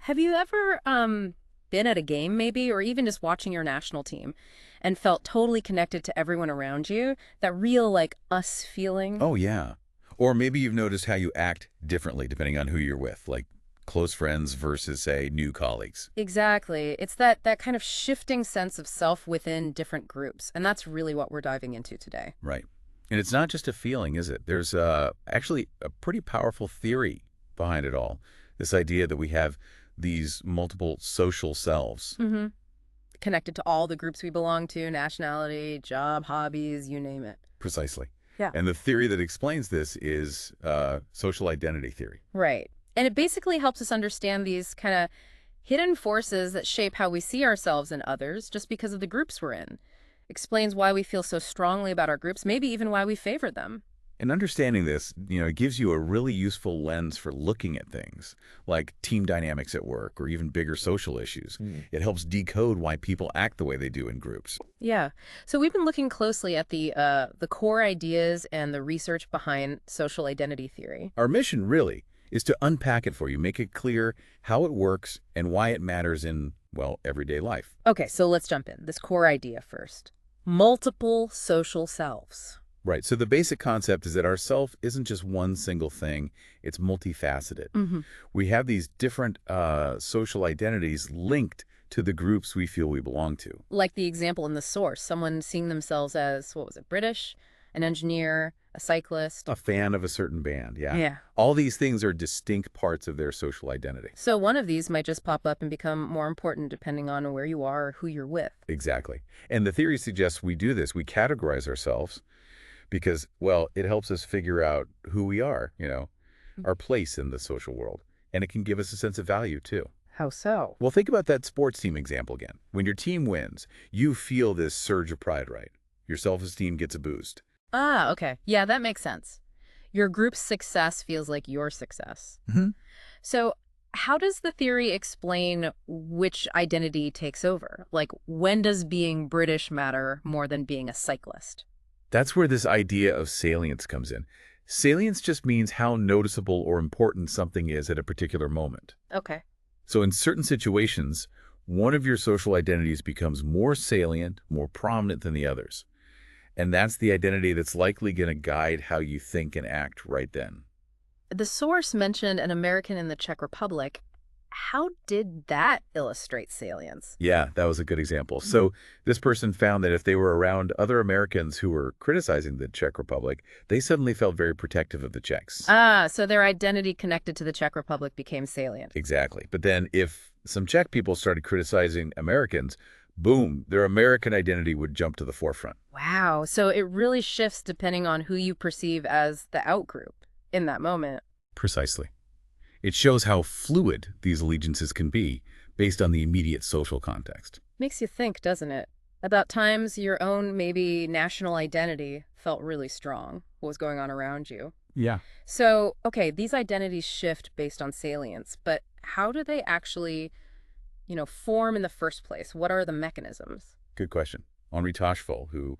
Have you ever been at a game maybe, or even just watching your national team and felt totally connected to everyone around you? That real like us feeling? Oh, yeah. Or maybe you've noticed how you act differently depending on who you're with, like close friends versus, say, new colleagues. Exactly. It's that kind of shifting sense of self within different groups, and that's really what we're diving into today. Right. And it's not just a feeling, is it? There's actually a pretty powerful theory behind it all. This idea that we have these multiple social selves. Mm-hmm. Connected to all the groups we belong to, nationality, job, hobbies, you name it. Precisely. Yeah. And the theory that explains this is social identity theory. Right. And it basically helps us understand these kind of hidden forces that shape how we see ourselves and others just because of the groups we're in. Explains why we feel so strongly about our groups, maybe even why we favor them. And understanding this, it gives you a really useful lens for looking at things like team dynamics at work or even bigger social issues. It helps decode why people act the way they do in groups. Yeah. So we've been looking closely at the core ideas and the research behind social identity theory. Our mission really is to unpack it for you, make it clear how it works and why it matters in, well, everyday life. Okay, so let's jump in. This core idea first. Multiple social selves. Right. So the basic concept is that our self isn't just one single thing. It's multifaceted. Mm-hmm. We have these different social identities linked to the groups we feel we belong to. Like the example in the source, someone seeing themselves as, what was it, British, an engineer, a cyclist. A fan of a certain band, yeah. Yeah. All these things are distinct parts of their social identity. So one of these might just pop up and become more important depending on where you are or who you're with. Exactly. And the theory suggests we do this. We categorize ourselves because, well, it helps us figure out who we are, our place in the social world. And it can give us a sense of value, too. How so? Well, think about that sports team example again. When your team wins, you feel this surge of pride, right? Your self-esteem gets a boost. Ah, okay. Yeah, that makes sense. Your group's success feels like your success. Mm-hmm. So how does the theory explain which identity takes over? Like, when does being British matter more than being a cyclist? That's where this idea of salience comes in. Salience just means how noticeable or important something is at a particular moment. Okay. So in certain situations, one of your social identities becomes more salient, more prominent than the others. And that's the identity that's likely going to guide how you think and act right then. The source mentioned an American in the Czech Republic. How did that illustrate salience? Yeah, that was a good example. So this person found that if they were around other Americans who were criticizing the Czech Republic, they suddenly felt very protective of the Czechs. Ah, so their identity connected to the Czech Republic became salient. Exactly. But then if some Czech people started criticizing Americans, boom, their American identity would jump to the forefront. Wow. So it really shifts depending on who you perceive as the outgroup in that moment. Precisely. It shows how fluid these allegiances can be based on the immediate social context. Makes you think, doesn't it? About times your own maybe national identity felt really strong, what was going on around you. Yeah. So, okay, these identities shift based on salience, but how do they actually, form in the first place? What are the mechanisms? Good question. Henri Tajfel, who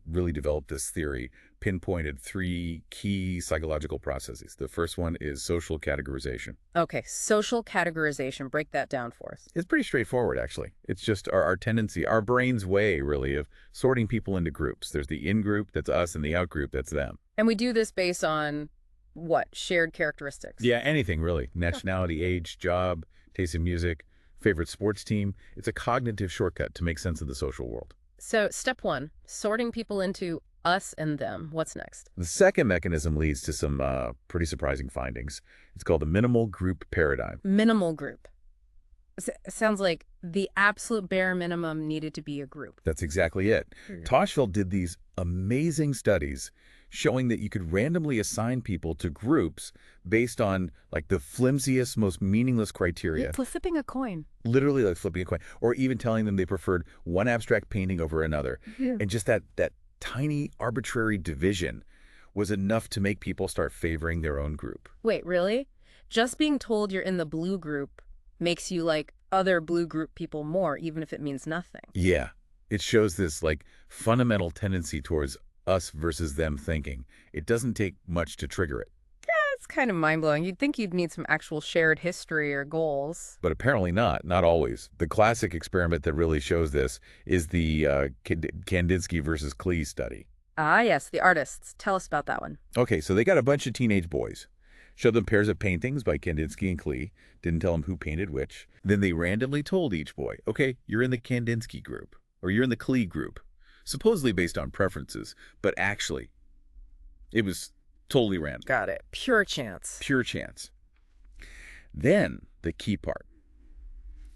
really developed this theory, pinpointed three key psychological processes. The first one is social categorization. Okay, social categorization. Break that down for us. It's pretty straightforward, actually. It's just our tendency, our brain's way, really, of sorting people into groups. There's the in-group, that's us, and the out-group, that's them. And we do this based on what? Shared characteristics? Yeah, anything, really. Nationality, age, job, taste in music, favorite sports team. It's a cognitive shortcut to make sense of the social world. So step one, sorting people into us and them. What's next? The second mechanism leads to some pretty surprising findings. It's called the minimal group paradigm. Minimal group. Sounds like the absolute bare minimum needed to be a group. That's exactly it. Tajfel did these amazing studies showing that you could randomly assign people to groups based on like the flimsiest, most meaningless criteria. Like flipping a coin. Literally like flipping a coin. Or even telling them they preferred one abstract painting over another. Yeah. And just that tiny arbitrary division was enough to make people start favoring their own group. Wait, really? Just being told you're in the blue group makes you like other blue group people more, even if it means nothing. Yeah. It shows this like fundamental tendency towards us versus them thinking. It doesn't take much to trigger it. That's kind of mind-blowing. You'd think you'd need some actual shared history or goals. But apparently not always. The classic experiment that really shows this is the Kandinsky versus Klee study. Ah, yes, the artists. Tell us about that one. Okay, so they got a bunch of teenage boys. Showed them pairs of paintings by Kandinsky and Klee. Didn't tell them who painted which. Then they randomly told each boy, okay, you're in the Kandinsky group, or you're in the Klee group. Supposedly based on preferences, but actually, it was totally random. Got it. Pure chance. Pure chance. Then, the key part.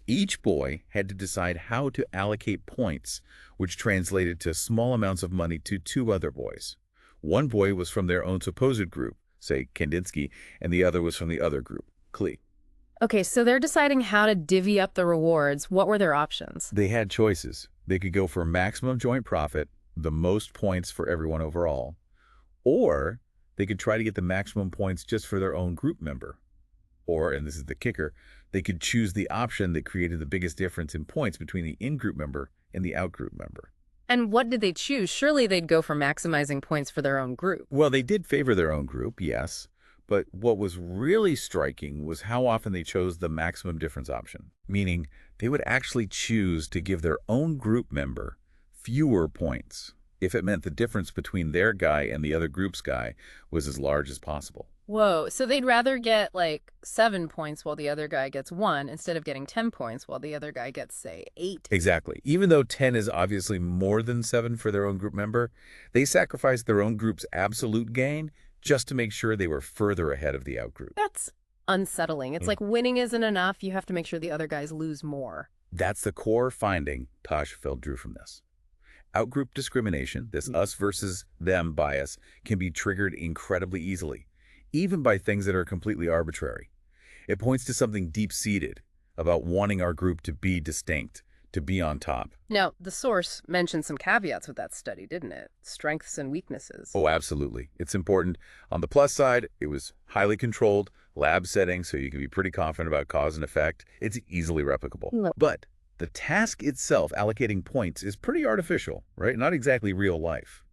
Each boy had to decide how to allocate points, which translated to small amounts of money to two other boys. One boy was from their own supposed group, say Kandinsky, and the other was from the other group, Klee. Okay, so they're deciding how to divvy up the rewards. What were their options? They had choices. They could go for maximum joint profit, the most points for everyone overall, or they could try to get the maximum points just for their own group member. Or, and this is the kicker, they could choose the option that created the biggest difference in points between the in-group member and the out-group member. And what did they choose? Surely they'd go for maximizing points for their own group. Well, they did favor their own group, yes. But what was really striking was how often they chose the maximum difference option, meaning they would actually choose to give their own group member fewer points if it meant the difference between their guy and the other group's guy was as large as possible. Whoa, so they'd rather get like 7 points while the other guy gets 1 instead of getting 10 points while the other guy gets, say, 8. Exactly. Even though 10 is obviously more than 7 for their own group member, they sacrificed their own group's absolute gain just to make sure they were further ahead of the outgroup. That's unsettling. It's like winning isn't enough. You have to make sure the other guys lose more. That's the core finding Tajfel drew from this. Outgroup discrimination, this us versus them bias, can be triggered incredibly easily, even by things that are completely arbitrary. It points to something deep-seated about wanting our group to be distinct, to be on top. Now, the source mentioned some caveats with that study, didn't it? Strengths and weaknesses. Oh, absolutely. It's important. On the plus side, it was highly controlled, lab setting, so you can be pretty confident about cause and effect. It's easily replicable. No. But the task itself, allocating points, is pretty artificial, right? Not exactly real life.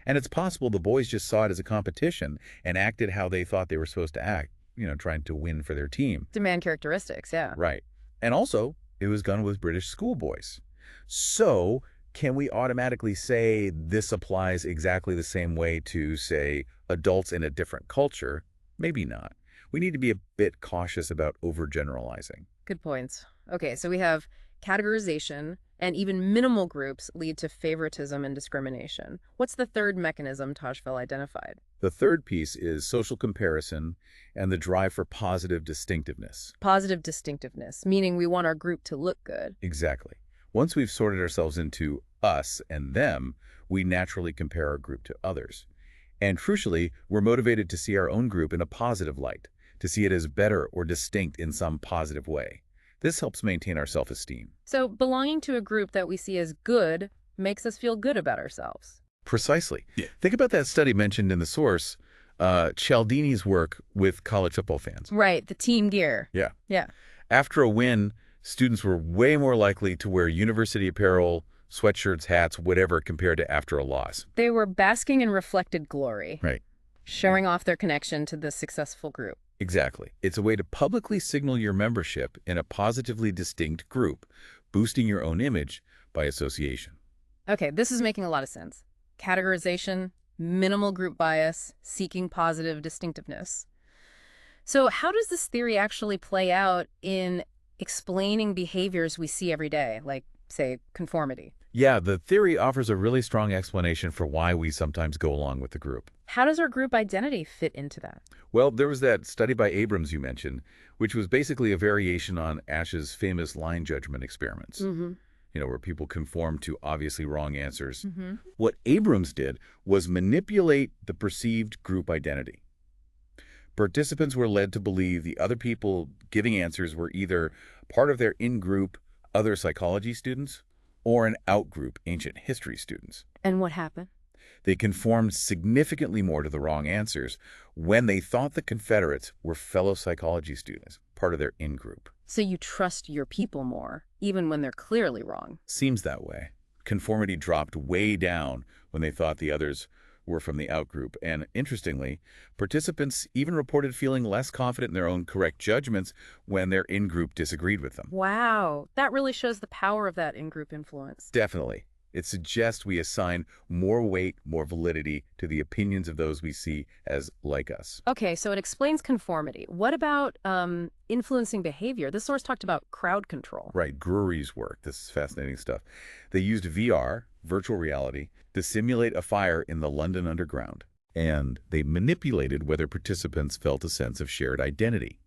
And it's possible the boys just saw it as a competition and acted how they thought they were supposed to act, trying to win for their team. Demand characteristics, yeah. Right. And also, it was done with British schoolboys. So, can we automatically say this applies exactly the same way to, say, adults in a different culture? Maybe not. We need to be a bit cautious about overgeneralizing. Good points. Okay, so we have categorization, and even minimal groups lead to favoritism and discrimination. What's the third mechanism Tajfel identified? The third piece is social comparison and the drive for positive distinctiveness. Positive distinctiveness, meaning we want our group to look good. Exactly. Once we've sorted ourselves into us and them, we naturally compare our group to others. And crucially, we're motivated to see our own group in a positive light, to see it as better or distinct in some positive way. This helps maintain our self-esteem. So belonging to a group that we see as good makes us feel good about ourselves. Precisely. Yeah. Think about that study mentioned in the source, Cialdini's work with college football fans. Right, the team gear. Yeah. Yeah. After a win, students were way more likely to wear university apparel, sweatshirts, hats, whatever, compared to after a loss. They were basking in reflected glory. Right. Showing off their connection to the successful group. Exactly. It's a way to publicly signal your membership in a positively distinct group, boosting your own image by association. Okay, this is making a lot of sense. Categorization, minimal group bias, seeking positive distinctiveness. So how does this theory actually play out in explaining behaviors we see every day, like, say, conformity? Yeah, the theory offers a really strong explanation for why we sometimes go along with the group. How does our group identity fit into that? Well, there was that study by Abrams you mentioned, which was basically a variation on Ash's famous line judgment experiments. Where people conform to obviously wrong answers. What Abrams did was manipulate the perceived group identity. Participants were led to believe the other people giving answers were either part of their in-group other psychology students or an out-group ancient history students. And what happened? They conformed significantly more to the wrong answers when they thought the Confederates were fellow psychology students, part of their in-group. So you trust your people more, even when they're clearly wrong. Seems that way. Conformity dropped way down when they thought the others were from the outgroup. And interestingly, participants even reported feeling less confident in their own correct judgments when their in-group disagreed with them. Wow, that really shows the power of that in-group influence. Definitely. It suggests we assign more weight, more validity to the opinions of those we see as like us. Okay, so it explains conformity. What about influencing behavior? This source talked about crowd control. Right, Drury's work. This is fascinating stuff. They used VR, virtual reality, to simulate a fire in the London Underground. And they manipulated whether participants felt a sense of shared identity.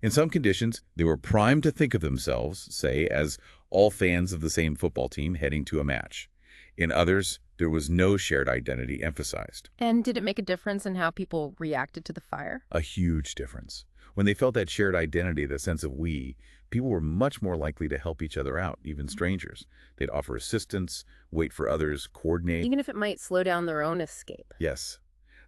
In some conditions, they were primed to think of themselves, say, as all fans of the same football team heading to a match. In others, there was no shared identity emphasized. And did it make a difference in how people reacted to the fire? A huge difference. When they felt that shared identity, the sense of we, people were much more likely to help each other out, even strangers. They'd offer assistance, wait for others, coordinate. Even if it might slow down their own escape. Yes.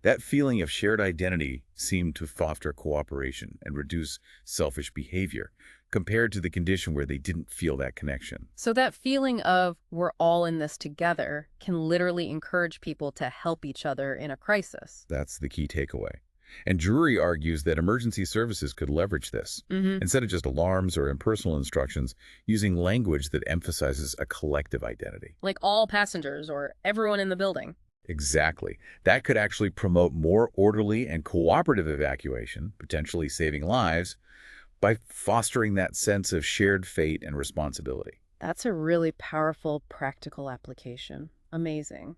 That feeling of shared identity seemed to foster cooperation and reduce selfish behavior, compared to the condition where they didn't feel that connection. So that feeling of we're all in this together can literally encourage people to help each other in a crisis. That's the key takeaway. And Drury argues that emergency services could leverage this, instead of just alarms or impersonal instructions, using language that emphasizes a collective identity. Like all passengers or everyone in the building. Exactly. That could actually promote more orderly and cooperative evacuation, potentially saving lives, by fostering that sense of shared fate and responsibility. That's a really powerful, practical application. Amazing.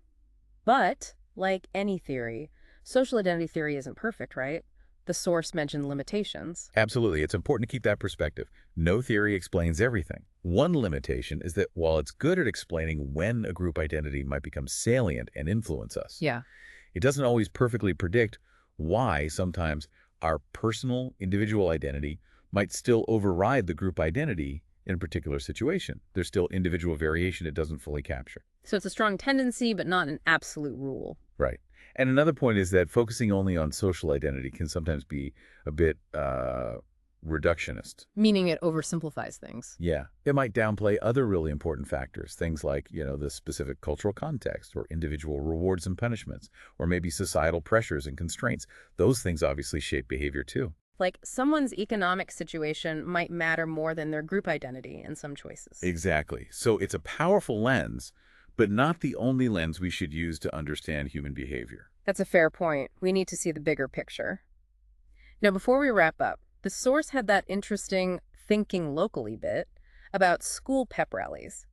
But, like any theory, social identity theory isn't perfect, right? The source mentioned limitations. Absolutely. It's important to keep that perspective. No theory explains everything. One limitation is that while it's good at explaining when a group identity might become salient and influence us, Yeah. it doesn't always perfectly predict why sometimes our personal, individual identity might still override the group identity in a particular situation. There's still individual variation it doesn't fully capture. So it's a strong tendency, but not an absolute rule. Right. And another point is that focusing only on social identity can sometimes be a bit reductionist. Meaning it oversimplifies things. Yeah. It might downplay other really important factors, things like, the specific cultural context or individual rewards and punishments, or maybe societal pressures and constraints. Those things obviously shape behavior too. Like someone's economic situation might matter more than their group identity in some choices. Exactly. So it's a powerful lens, but not the only lens we should use to understand human behavior. That's a fair point. We need to see the bigger picture. Now, before we wrap up, the source had that interesting thinking locally bit about school pep rallies.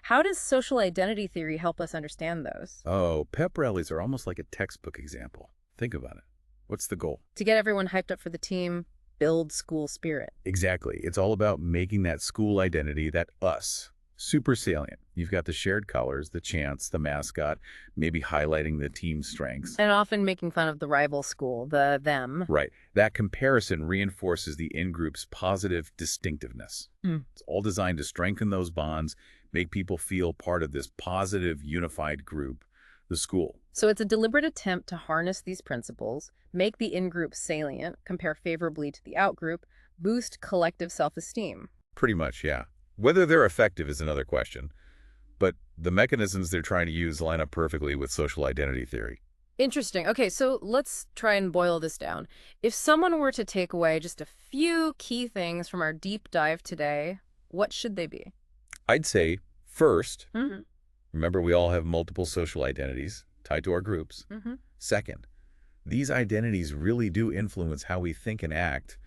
How does social identity theory help us understand those? Oh, pep rallies are almost like a textbook example. Think about it. What's the goal? To get everyone hyped up for the team, build school spirit. Exactly. It's all about making that school identity, that us, super salient. You've got the shared colors, the chants, the mascot, maybe highlighting the team's strengths. And often making fun of the rival school, the them. Right. That comparison reinforces the in-group's positive distinctiveness. It's all designed to strengthen those bonds, make people feel part of this positive, unified group, the school. So it's a deliberate attempt to harness these principles, make the in-group salient, compare favorably to the out-group, boost collective self-esteem. Pretty much, yeah. Whether they're effective is another question, but the mechanisms they're trying to use line up perfectly with social identity theory. Interesting. Okay, so let's try and boil this down. If someone were to take away just a few key things from our deep dive today, what should they be? I'd say, first, remember we all have multiple social identities tied to our groups. Second, these identities really do influence how we think and act,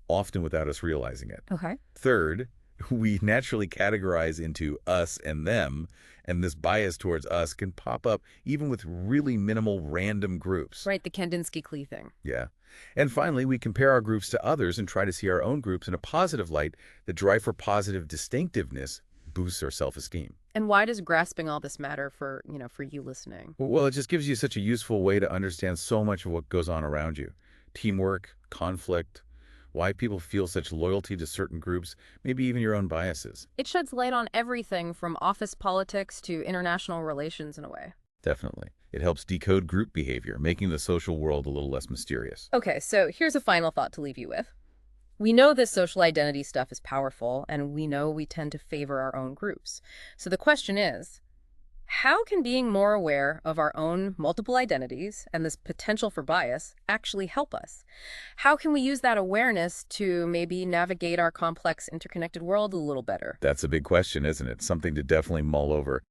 often without us realizing it. Okay. Third, we naturally categorize into us and them, and this bias towards us can pop up even with really minimal random groups. Right, the Kandinsky-Klee thing. Yeah. And finally, we compare our groups to others and try to see our own groups in a positive light. The drive for positive distinctiveness boosts our self-esteem. And why does grasping all this matter for you listening? Well, it just gives you such a useful way to understand so much of what goes on around you. Teamwork, conflict, why people feel such loyalty to certain groups, maybe even your own biases. It sheds light on everything from office politics to international relations in a way. Definitely. It helps decode group behavior, making the social world a little less mysterious. Okay, so here's a final thought to leave you with. We know this social identity stuff is powerful, and we know we tend to favor our own groups. So the question is, How can being more aware of our own multiple identities and this potential for bias actually help us? How can we use that awareness to maybe navigate our complex, interconnected world a little better? That's a big question, isn't it? Something to definitely mull over.